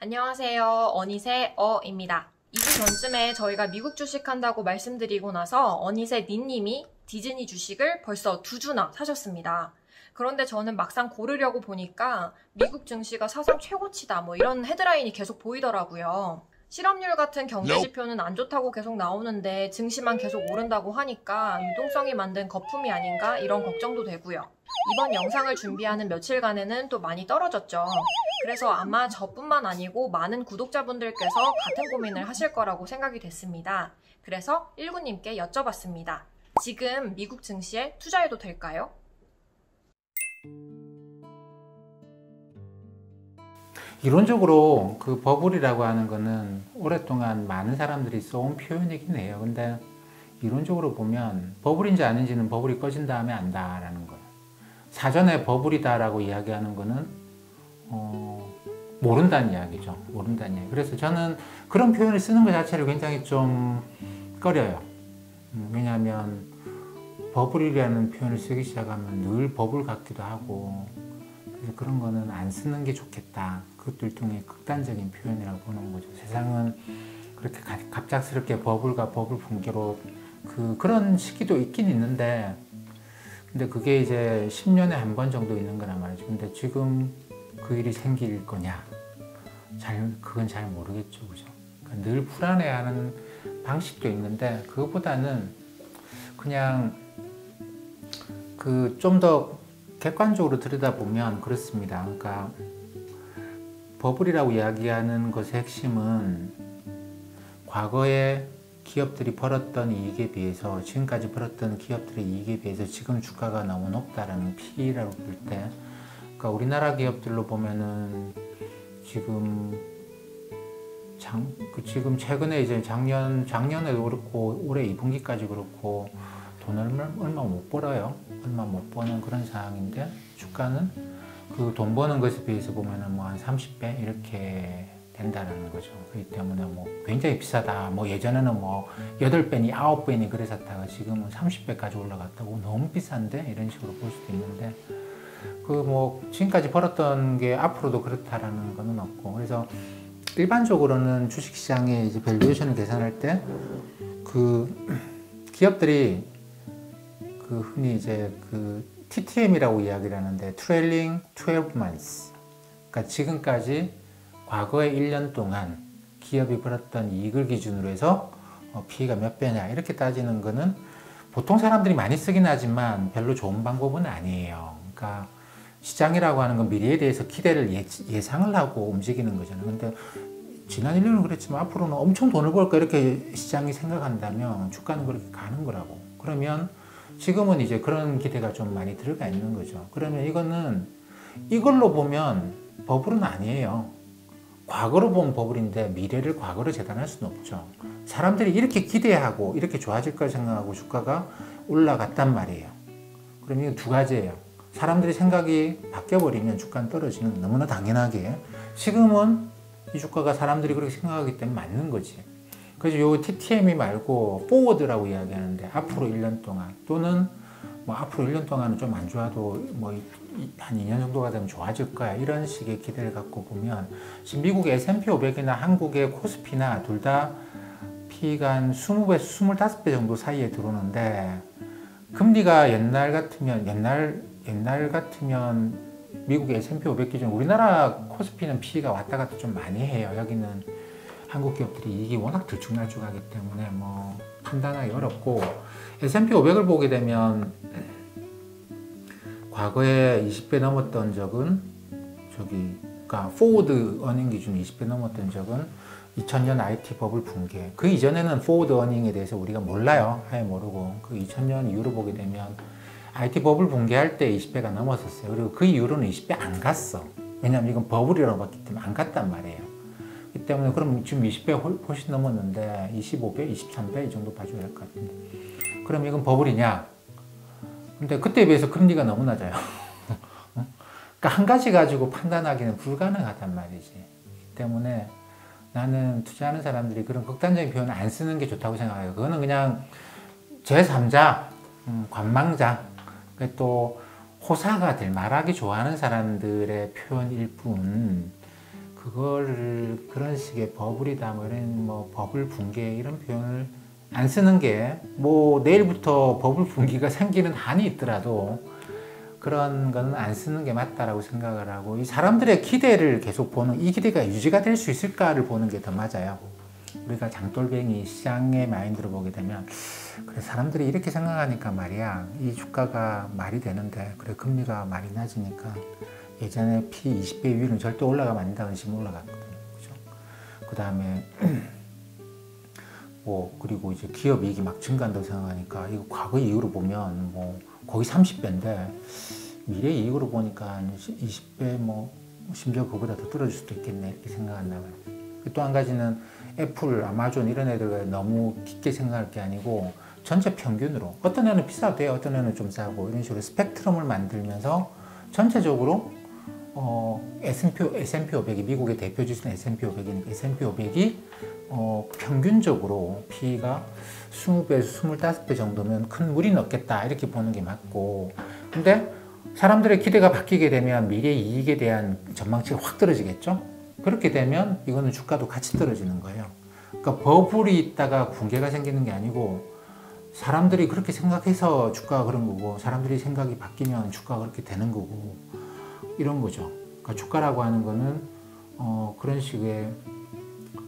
안녕하세요. 어니새 어입니다. 2주 전쯤에 저희가 미국 주식한다고 말씀드리고 나서 어니새 니님이 디즈니 주식을 벌써 2주나 사셨습니다. 그런데 저는 막상 고르려고 보니까 미국 증시가 사상 최고치다 이런 헤드라인이 계속 보이더라고요. 실업률 같은 경제 지표는 안 좋다고 계속 나오는데 증시만 계속 오른다고 하니까 유동성이 만든 거품이 아닌가 이런 걱정도 되고요. 이번 영상을 준비하는 며칠간에는 또 많이 떨어졌죠. 그래서 아마 저뿐만 아니고 많은 구독자분들께서 같은 고민을 하실 거라고 생각이 됐습니다. 그래서 19님께 여쭤봤습니다. 지금 미국 증시에 투자해도 될까요? 이론적으로 그 버블이라고 하는 거는 오랫동안 많은 사람들이 써온 표현이긴 해요. 근데 이론적으로 보면 버블인지 아닌지는 버블이 꺼진 다음에 안다라는 거예요. 사전에 버블이다라고 이야기하는 거는 모른다는 이야기죠. 모른다는 이야기. 그래서 저는 그런 표현을 쓰는 것 자체를 굉장히 좀 꺼려요. 왜냐하면 버블이라는 표현을 쓰기 시작하면 늘 버블 같기도 하고, 그래서 그런 거는 안 쓰는 게 좋겠다. 그것도 일종의 극단적인 표현이라고 보는 거죠. 세상은 그렇게 갑작스럽게 버블과 버블 붕괴로 그런 시기도 있긴 있는데, 근데 그게 이제 10년에 한 번 정도 있는 거란 말이죠. 근데 지금 그 일이 생길 거냐? 그건 잘 모르겠죠. 그죠? 그러니까 늘 불안해하는 방식도 있는데, 그것보다는 그냥 좀 더 객관적으로 들여다보면 그렇습니다. 그러니까 버블이라고 이야기하는 것의 핵심은 과거에 기업들이 벌었던 이익에 비해서, 지금까지 벌었던 기업들의 이익에 비해서 지금 주가가 너무 높다라는 P라고 볼 때, 그러니까 우리나라 기업들로 보면은 지금 최근에 이제 작년에도 그렇고 올해 2분기까지 그렇고 돈을 얼마 못 벌어요. 얼마 못 버는 그런 상황인데, 주가는 그 돈 버는 것에 비해서 보면은 한 30배 이렇게 된다는 거죠. 그렇기 때문에 굉장히 비싸다. 예전에는 8배니 9배니 그랬었다가 지금은 30배까지 올라갔다고 너무 비싼데? 이런 식으로 볼 수도 있는데, 지금까지 벌었던 게 앞으로도 그렇다라는 거는 없고, 그래서 일반적으로는 주식시장의 이제 밸류에이션을 계산할 때 기업들이 흔히 이제 TTM이라고 이야기를 하는데 Trailing 12 months, 그러니까 지금까지 과거의 1년 동안 기업이 벌었던 이익을 기준으로 해서 P가 몇 배냐 이렇게 따지는 거는 보통 사람들이 많이 쓰긴 하지만 별로 좋은 방법은 아니에요. 그러니까 시장이라고 하는 건 미래에 대해서 기대를 예상을 하고 움직이는 거잖아요. 근데 지난 1년은 그랬지만 앞으로는 엄청 돈을 벌까 이렇게 시장이 생각한다면 주가는 그렇게 가는 거라고. 그러면 지금은 이제 그런 기대가 좀 많이 들어가 있는 거죠. 그러면 이걸로 보면 버블은 아니에요. 과거로 보면 버블인데 미래를 과거로 재단할 수는 없죠. 사람들이 이렇게 기대하고 이렇게 좋아질 걸 생각하고 주가가 올라갔단 말이에요. 그럼 이거 두 가지예요. 사람들이 생각이 바뀌어버리면 주가는 떨어지는 건 너무나 당연하게, 지금은 이 주가가 사람들이 그렇게 생각하기 때문에 맞는 거지. 그래서 요 TTM이 말고 포워드라고 이야기하는데, 앞으로 1년 동안 또는 앞으로 1년 동안은 좀 안 좋아도 한 2년 정도가 되면 좋아질 거야, 이런 식의 기대를 갖고 보면 지금 미국의 S&P 500이나 한국의 코스피나 둘 다 P가 한 20배, 25배 정도 사이에 들어오는데, 금리가 옛날 같으면 미국의 S&P 500 기준 우리나라 코스피는 P가 왔다 갔다 좀 많이 해요. 여기는 한국 기업들이 이익이 워낙 들쭉날쭉하기 때문에 판단하기 어렵고, S&P 500을 보게 되면 과거에 20배 넘었던 적은 그러니까 포워드 어닝 기준 20배 넘었던 적은 2000년 IT 버블 붕괴, 그 이전에는 포워드 어닝에 대해서 우리가 몰라요. 아예 모르고, 그 2000년 이후로 보게 되면 IT 버블 붕괴할 때 20배가 넘었었어요. 그리고 그 이후로는 20배 안 갔어. 왜냐면 이건 버블이라고 봤기 때문에 안 갔단 말이에요. 그 때문에 그럼 지금 20배 훨씬 넘었는데 25배, 23배 이 정도 봐줘야 할 것 같은데, 그럼 이건 버블이냐? 근데 그때에 비해서 금리가 너무 낮아요. 그러니까 한 가지 가지고 판단하기는 불가능하단 말이지. 때문에 나는 투자하는 사람들이 그런 극단적인 표현을 안 쓰는 게 좋다고 생각해요. 그거는 그냥 제3자, 관망자, 또 호사가 될, 말하기 좋아하는 사람들의 표현일 뿐, 그거를 그런 식의 버블이다, 뭐 이런 뭐 버블 붕괴 이런 표현을 안 쓰는 게, 뭐 내일부터 버블 붕괴가 생기는 한이 있더라도 그런 건 안 쓰는 게 맞다라고 생각을 하고, 이 사람들의 기대를 계속 보는, 이 기대가 유지가 될 수 있을까를 보는 게 더 맞아요. 우리가 장돌뱅이 시장의 마인드로 보게 되면, 그래 사람들이 이렇게 생각하니까 말이야, 이 주가가 말이 되는데, 그래 금리가 많이 낮으니까 예전에 P 20배 위는 절대 올라가면 안 된다는 식으로 올라갔거든요. 그죠? 그 다음에 뭐 그리고 이제 기업 이익이 막 증가한다고 생각하니까, 이거 과거 이익으로 보면 뭐 거의 30배인데 미래 이익으로 보니까 20배, 뭐 심지어 그보다 더 떨어질 수도 있겠네, 이렇게 생각한다 말이에요. 또 한 가지는 애플, 아마존 이런 애들 너무 깊게 생각할 게 아니고, 전체 평균으로 어떤 애는 비싸도 돼요, 어떤 애는 좀 싸고, 이런 식으로 스펙트럼을 만들면서 전체적으로 S&P 500이 미국의 대표 지수는 S&P 500이니까 S&P 500이 평균적으로 P가 20배에서 25배 정도면 큰 무리는 없겠다, 이렇게 보는 게 맞고, 근데 사람들의 기대가 바뀌게 되면 미래 이익에 대한 전망치가 확 떨어지겠죠. 그렇게 되면 이거는 주가도 같이 떨어지는 거예요. 그러니까 버블이 있다가 붕괴가 생기는 게 아니고, 사람들이 그렇게 생각해서 주가가 그런 거고, 사람들이 생각이 바뀌면 주가가 그렇게 되는 거고, 이런 거죠. 그러니까 주가라고 하는 거는 그런 식의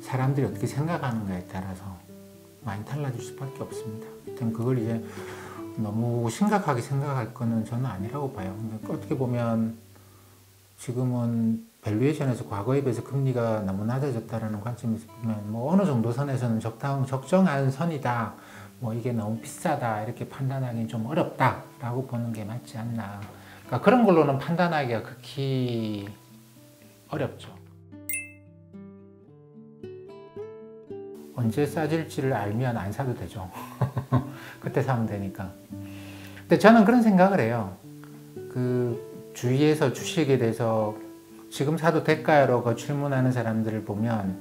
사람들이 어떻게 생각하는가에 따라서 많이 달라질 수밖에 없습니다. 그걸 이제 너무 심각하게 생각할 거는 저는 아니라고 봐요. 그러니까 어떻게 보면 지금은 밸류에이션에서 과거에 비해서 금리가 너무 낮아졌다는 관점에서 보면, 뭐 어느 정도 선에서는 적정한 선이다, 뭐 이게 너무 비싸다, 이렇게 판단하기는 좀 어렵다라고 보는 게 맞지 않나. 그러니까 그런 걸로는 판단하기가 극히 어렵죠. 언제 싸질지를 알면 안 사도 되죠. 그때 사면 되니까. 근데 저는 그런 생각을 해요. 그 주위에서 주식에 대해서 지금 사도 될까요?라고 질문하는 사람들을 보면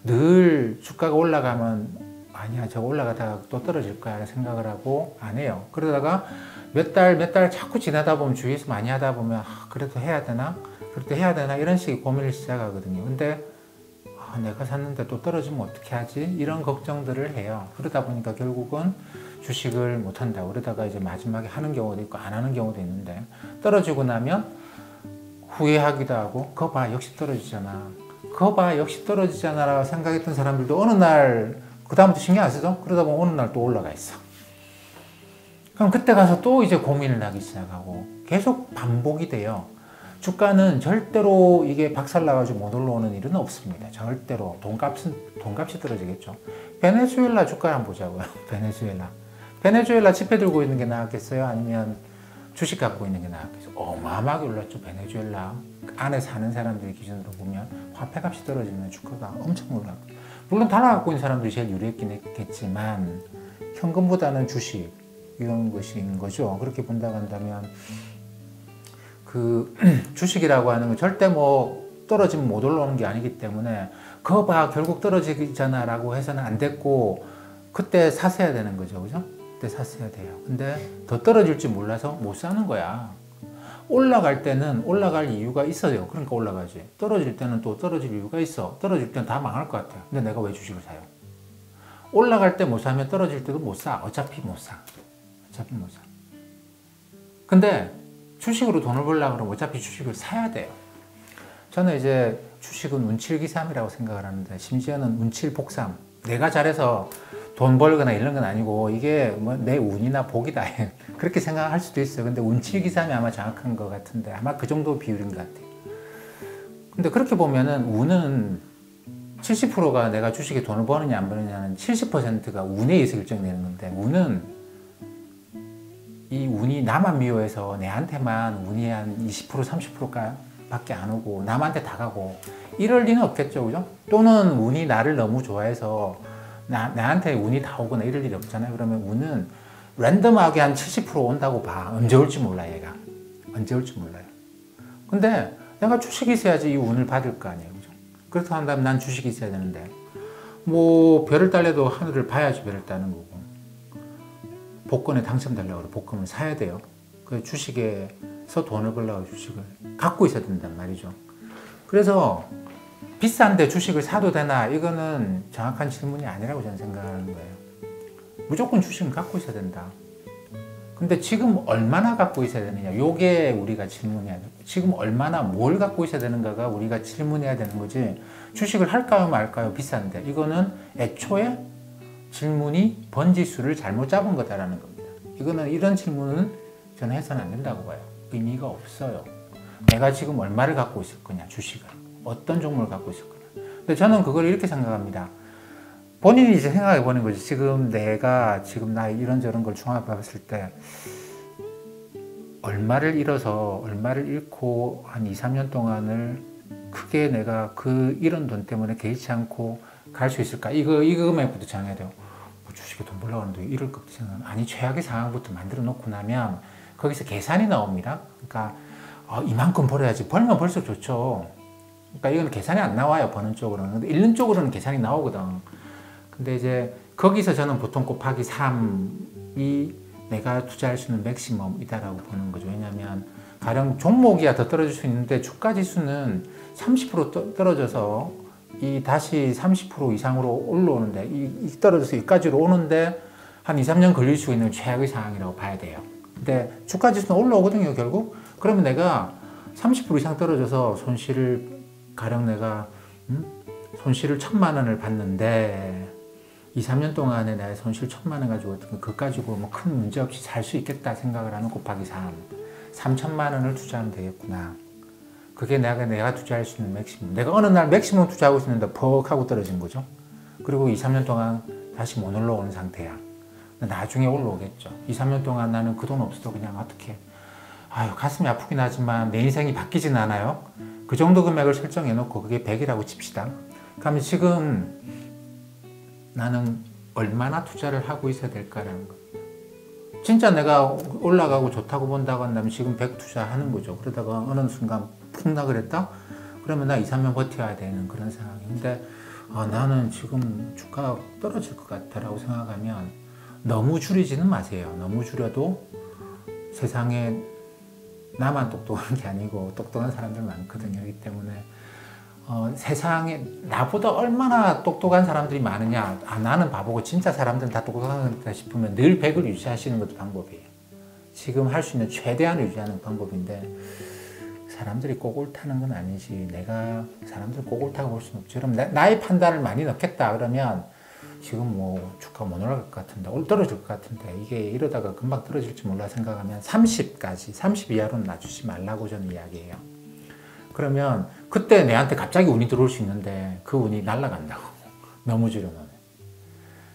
늘 주가가 올라가면 아니야, 저거 올라가다가 또 떨어질 거야 생각을 하고 안 해요. 그러다가 몇 달 자꾸 지나다 보면, 주위에서 많이 하다 보면 그래도 해야 되나? 그래도 해야 되나? 이런 식의 고민을 시작하거든요. 근데 내가 샀는데 또 떨어지면 어떻게 하지? 이런 걱정들을 해요. 그러다 보니까 결국은 주식을 못 한다. 그러다가 이제 마지막에 하는 경우도 있고 안 하는 경우도 있는데, 떨어지고 나면 후회하기도 하고, 그거 봐 역시 떨어지잖아, 그거 봐 역시 떨어지잖아 라고 생각했던 사람들도 어느 날 그 다음부터 신경 안 쓰죠? 그러다 보면 어느 날 또 올라가 있어. 그럼 그때 가서 또 이제 고민을 하기 시작하고 계속 반복이 돼요. 주가는 절대로 이게 박살나가지고 못 올라오는 일은 없습니다. 절대로. 돈값이 떨어지겠죠. 베네수엘라 주가 한번 보자고요. 베네수엘라 지폐 들고 있는 게 나았겠어요? 아니면 주식 갖고 있는 게 나았겠어요? 어마어마하게 올랐죠. 베네수엘라 안에 사는 사람들 기준으로 보면 화폐값이 떨어지면 주가가 엄청 올라가요. 물론 달러 갖고 있는 사람들이 제일 유리했긴 했겠지만 현금보다는 주식, 이런 것인 거죠. 그렇게 본다고 한다면 그 주식이라고 하는 건 절대 뭐 떨어지면 못 올라오는 게 아니기 때문에, 그거 봐 결국 떨어지잖아 라고 해서는 안 됐고, 그때 샀어야 되는 거죠. 그죠? 그때 샀어야 돼요. 근데 더 떨어질 줄 몰라서 못 사는 거야. 올라갈 때는 올라갈 이유가 있어요. 그러니까 올라가지. 떨어질 때는 또 떨어질 이유가 있어. 떨어질 때는 다 망할 것 같아요. 근데 내가 왜 주식을 사요? 올라갈 때 못 사면 떨어질 때도 못 사. 어차피 못 사. 근데 주식으로 돈을 벌려고 그러면 어차피 주식을 사야 돼요. 저는 이제 주식은 운칠기삼이라고 생각을 하는데, 심지어는 운칠복삼. 내가 잘해서 돈 벌거나 이런 건 아니고, 이게 뭐 내 운이나 복이다. 그렇게 생각할 수도 있어요. 근데 운칠기삼이 아마 정확한 것 같은데, 아마 그 정도 비율인 것 같아요. 근데 그렇게 보면은 운은 70%가 내가 주식에 돈을 버느냐 안 버느냐는 70%가 운에 의해서 결정되는 건데, 이 운이 나만 미워해서 내한테만 운이 한 20% 30%가 밖에 안 오고 남한테 다 가고 이럴 리는 없겠죠. 그죠? 또는 운이 나를 너무 좋아해서 나한테 운이 다 오거나 이럴 일이 없잖아요. 그러면 운은 랜덤하게 한 70% 온다고 봐. 언제 올지 몰라, 얘가. 언제 올지 몰라요. 근데 내가 주식이 있어야지 이 운을 받을 거 아니에요. 그죠? 그렇다고 한다면 난 주식이 있어야 되는데, 뭐 별을 달래도 하늘을 봐야지 별을 따는 거고, 복권에 당첨되려고 그래. 복권을 사야 돼요. 그 주식에 돈을 벌려고 주식을 갖고 있어야 된단 말이죠. 그래서 비싼데 주식을 사도 되나? 이거는 정확한 질문이 아니라고 저는 생각하는 거예요. 무조건 주식은 갖고 있어야 된다. 근데 지금 얼마나 갖고 있어야 되느냐? 요게 우리가 질문해야 돼요. 지금 얼마나 뭘 갖고 있어야 되는가가 우리가 질문해야 되는 거지. 주식을 할까요 말까요? 비싼데. 이거는 애초에 질문이 번지수를 잘못 잡은 거다라는 겁니다. 이거는 이런 질문은 저는 해서는 안 된다고 봐요. 의미가 없어요. 내가 지금 얼마를 갖고 있을 거냐? 주식을. 어떤 종목을 갖고 있을 거냐? 근데 저는 그걸 이렇게 생각합니다. 본인이 이제 생각해 보는 거지. 지금 내가 지금 나 이런저런 걸 종합해 봤을 때 얼마를 잃어서 얼마를 잃고 한 2, 3년 동안을 크게 내가 그 잃은 돈 때문에 개의치 않고 갈 수 있을까? 이거 금액부터 정해야 돼요. 뭐 주식에 돈 벌려고 하는데 잃을 것부터 생각하면 아니 최악의 상황부터 만들어 놓고 나면 거기서 계산이 나옵니다. 그러니까 이만큼 벌어야지. 벌면 벌써 좋죠. 그러니까 이건 계산이 안 나와요. 버는 쪽으로는. 근데 잃는 쪽으로는 계산이 나오거든. 근데 이제 거기서 저는 보통 곱하기 3이 내가 투자할 수 있는 맥시멈이다라고 보는 거죠. 왜냐하면 가령 종목이야 더 떨어질 수 있는데 주가 지수는 30% 떨어져서 이 다시 30% 이상으로 올라오는데 이 떨어져서 여기까지로 오는데 한 2, 3년 걸릴 수 있는 최악의 상황이라고 봐야 돼요. 근데 주가 지수는 올라오거든요, 결국. 그러면 내가 30% 이상 떨어져서 손실을 가령 내가 손실을 1,000만 원을 봤는데 2, 3년 동안에 내가 손실 1,000만 원 가지고 그거 가지고 뭐 큰 문제 없이 살 수 있겠다 생각을 하는 곱하기 3천만 원을 투자하면 되겠구나. 그게 내가 투자할 수 있는 맥시멈. 내가 어느 날 맥시멈 투자하고 있는데 퍽 하고 떨어진 거죠. 그리고 2, 3년 동안 다시 못 올라오는 상태야. 나중에 올라오겠죠. 2, 3년 동안 나는 그 돈 없어도 그냥 어떻게 가슴이 아프긴 하지만 내 인생이 바뀌진 않아요. 그 정도 금액을 설정해 놓고 그게 100이라고 칩시다. 그러면 지금 나는 얼마나 투자를 하고 있어야 될까라는 거. 진짜 내가 올라가고 좋다고 본다고 한다면 지금 100 투자하는 거죠. 그러다가 어느 순간 폭락을 했다? 그러면 나 2, 3년 버텨야 되는 그런 상황인데 나는 지금 주가가 떨어질 것 같다라고 생각하면 너무 줄이지는 마세요. 너무 줄여도 세상에 나만 똑똑한 게 아니고 똑똑한 사람들 많거든요. 그렇기 때문에 세상에 나보다 얼마나 똑똑한 사람들이 많으냐. 나는 바보고 진짜 사람들은 다 똑똑하다 싶으면 늘 100을 유지하시는 것도 방법이에요. 지금 할 수 있는 최대한을 유지하는 방법인데 사람들이 꼭 옳다는 건 아니지. 내가 사람들 꼭 옳다고 볼 수는 없지. 그럼 나의 판단을 많이 넣겠다 그러면 지금 뭐 주가 못 올라갈 것 같은데 떨어질 것 같은데 이게 이러다가 금방 떨어질지 몰라 생각하면 30 이하로는 놔주지 말라고 저는 이야기해요. 그러면 그때 내한테 갑자기 운이 들어올 수 있는데 그 운이 날아간다고. 너무 줄여놓으면.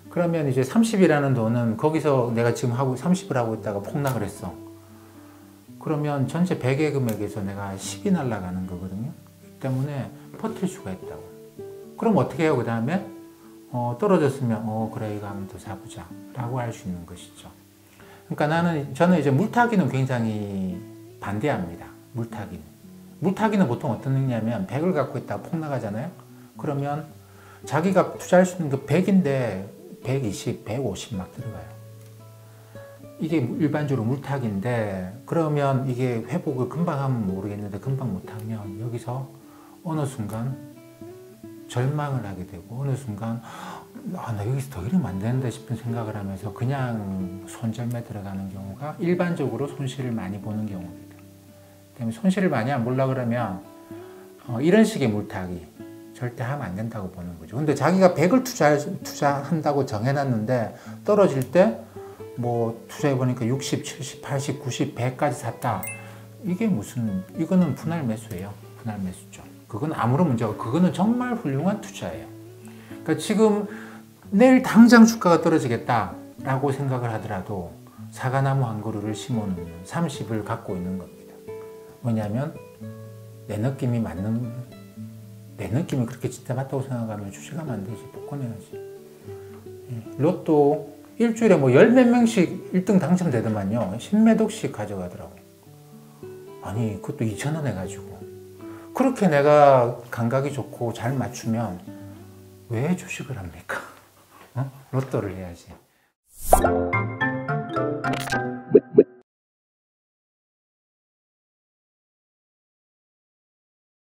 그러면 이제 30이라는 돈은 거기서 내가 지금 30을 하고 있다가 폭락을 했어. 그러면 전체 100의 금액에서 내가 10이 날아가는 거거든요. 그렇기 때문에 버틸 수가 있다고. 그럼 어떻게 해요? 그 다음에 떨어졌으면 그래 이거 한번 더 사보자 라고 할 수 있는 것이죠. 그러니까 저는 이제 물타기는 굉장히 반대합니다. 물타기는 보통 어떤 의미냐면 100을 갖고 있다가 폭락하잖아요. 그러면 자기가 투자할 수 있는 그 100인데 120, 150 막 들어가요. 이게 일반적으로 물타기인데 그러면 이게 회복을 금방 하면 모르겠는데 금방 못하면 여기서 어느 순간 절망을 하게 되고 어느 순간 나 여기서 더 이러면 안 되는데 싶은 생각을 하면서 그냥 손절매 들어가는 경우가 일반적으로 손실을 많이 보는 경우입니다. 때문에 손실을 많이 안 보려고 그러면 이런 식의 물타기 절대 하면 안 된다고 보는 거죠. 근데 자기가 100을 투자한다고 정해놨는데 떨어질 때 뭐 투자해보니까 60, 70, 80, 90, 100까지 샀다. 이거는 분할 매수예요. 분할 매수죠. 그건 아무런 문제가 없고 그거는 정말 훌륭한 투자예요. 그러니까 지금 내일 당장 주가가 떨어지겠다라고 생각을 하더라도 사과나무 한 그루를 심어놓으면 30을 갖고 있는 겁니다. 왜냐하면 내 느낌이 그렇게 진짜 맞다고 생각하면 주식하면 안 되지. 복권해야지. 로또 일주일에 뭐 10몇 명씩 1등 당첨되더만요. 10매독씩 가져가더라고. 아니 그것도 2,000원 해가지고. 그렇게 내가 감각이 좋고 잘 맞추면 왜 주식을 합니까? 로또를 해야지.